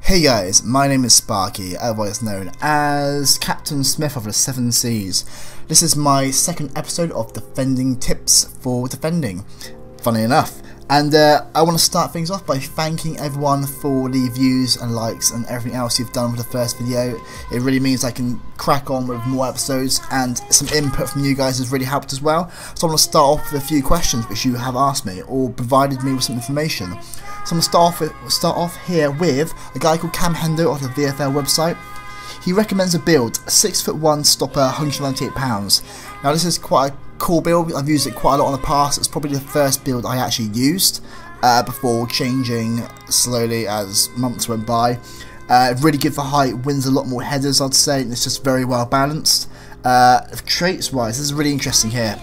Hey guys, my name is Sparky, otherwise known as Captain Smith of the Seven Seas. This is my second episode of Defending Tips for Defending, funny enough. And I want to start things off by thanking everyone for the views and likes and everything else you've done with the first video. It really means I can crack on with more episodes, and some input from you guys has really helped as well. So I want to start off with a few questions which you have asked me or provided me with some information. So I'm going to start off here with a guy called Cam Hendo of the VFL website. He recommends a build, 6'1" stopper, £198. Now this is quite a cool build. I've used it quite a lot in the past. It's probably the first build I actually used before changing slowly as months went by. Really good for height, wins a lot more headers I'd say, and it's just very well balanced. Traits wise, this is really interesting here.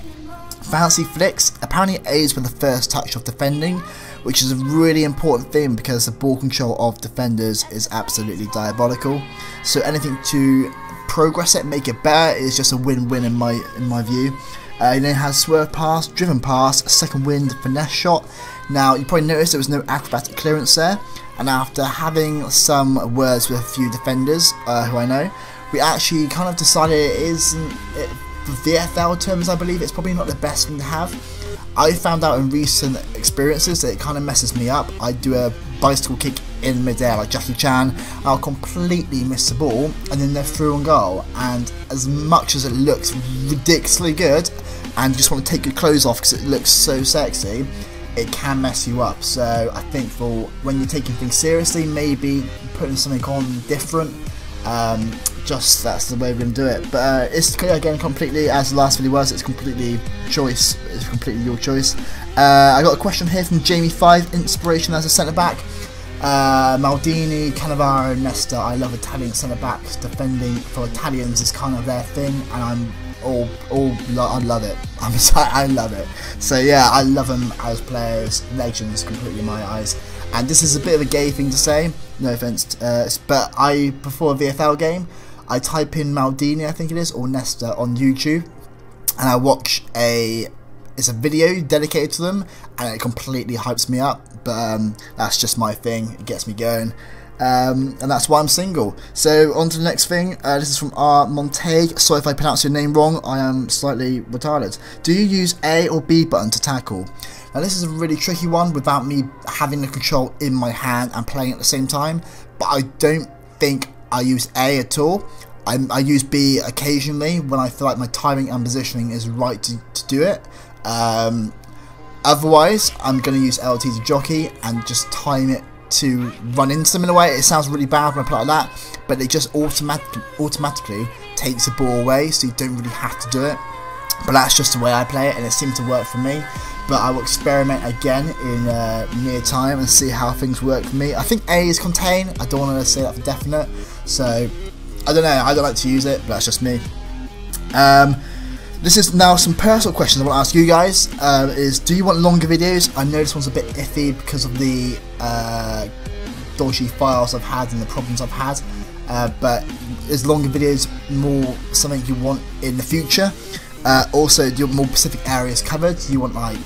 Fancy flicks, apparently aids with the first touch of defending, which is a really important thing because the ball control of defenders is absolutely diabolical. So anything to progress it, make it better, is just a win-win in my view. He then has swerve pass, driven pass, second wind, finesse shot. Now you probably noticed there was no acrobatic clearance there, and after having some words with a few defenders who I know, we actually kind of decided it isn't, for VFL terms I believe, it's probably not the best thing to have. I found out in recent experiences that it kind of messes me up. I do a bicycle kick in midair like Jackie Chan, I'll completely miss the ball and then they're through and goal, and as much as it looks ridiculously good and you just want to take your clothes off because it looks so sexy, it can mess you up. So I think for when you're taking things seriously, maybe putting something on different, just that's the way we're going to do it. But it's again completely, as the last video was, it's completely choice. It's completely your choice. I got a question here from Jamie5, inspiration as a centre back. Maldini, Cannavaro, Nesta. I love Italian centre backs. Defending for Italians is kind of their thing, and I love it. I love it. So yeah, I love them as players, legends completely in my eyes. And this is a bit of a gay thing to say, no offence, but before a VFL game, I type in Maldini, I think it is, or Nesta on YouTube, and I watch it's a video dedicated to them, and it completely hypes me up. But that's just my thing, it gets me going, and that's why I'm single. So on to the next thing. This is from R. Montague. Sorry if I pronounce your name wrong, I am slightly retarded. Do you use A or B button to tackle? Now this is a really tricky one without me having the control in my hand and playing at the same time, but I don't think I use A at all. I use B occasionally when I feel like my timing and positioning is right to do it. Otherwise, I'm going to use LT to jockey and just time it to run into them in a way. It sounds really bad when I play like that, but it just automatically takes the ball away, so you don't really have to do it. But that's just the way I play it, and it seemed to work for me. But I will experiment again in near time and see how things work for me. I think A is contain. I don't want to say that for definite, so I don't know. I don't like to use it, but that's just me. This is now some personal questions I want to ask you guys. Is do you want longer videos? I know this one's a bit iffy because of the dodgy files I've had and the problems I've had. But is longer videos more something you want in the future? Also, do you want more specific areas covered? Do you want like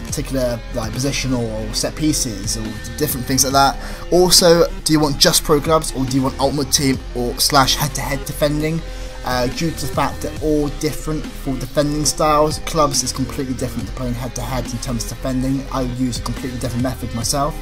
particular like positional or set pieces or different things like that? Also, do you want just pro clubs, or do you want ultimate team or / head-to-head defending? Due to the fact that all different for defending styles, clubs is completely different to playing head-to-head in terms of defending. I use a completely different method myself.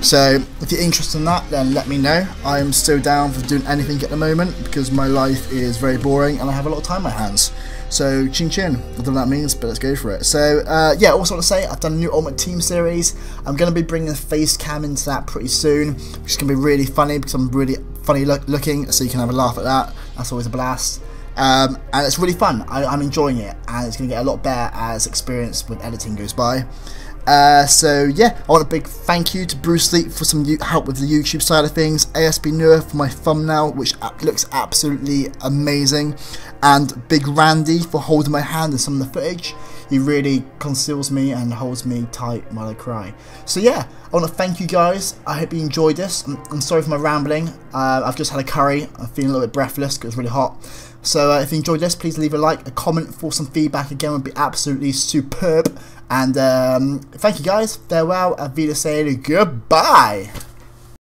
So if you're interested in that, then let me know. I am still down for doing anything at the moment because my life is very boring and I have a lot of time on my hands. So chin chin, I don't know what that means, but let's go for it. So yeah, also want to say I've done a new Ultimate Team series. I'm going to be bringing a face cam into that pretty soon, which is going to be really funny because I'm really funny looking, so you can have a laugh at that. That's always a blast. And it's really fun. I'm enjoying it, and it's going to get a lot better as experience with editing goes by. So yeah, I want a big thank you to Bruce Lee for some help with the YouTube side of things, ASB Newer for my thumbnail, which looks absolutely amazing, and Big Randy for holding my hand in some of the footage. He really conceals me and holds me tight while I cry. So yeah, I want to thank you guys. I hope you enjoyed this. I'm sorry for my rambling. I've just had a curry. I'm feeling a little bit breathless because it's really hot. So if you enjoyed this, please leave a like, a comment for some feedback again would be absolutely superb. And thank you guys, farewell, Auf Wiedersehen, goodbye.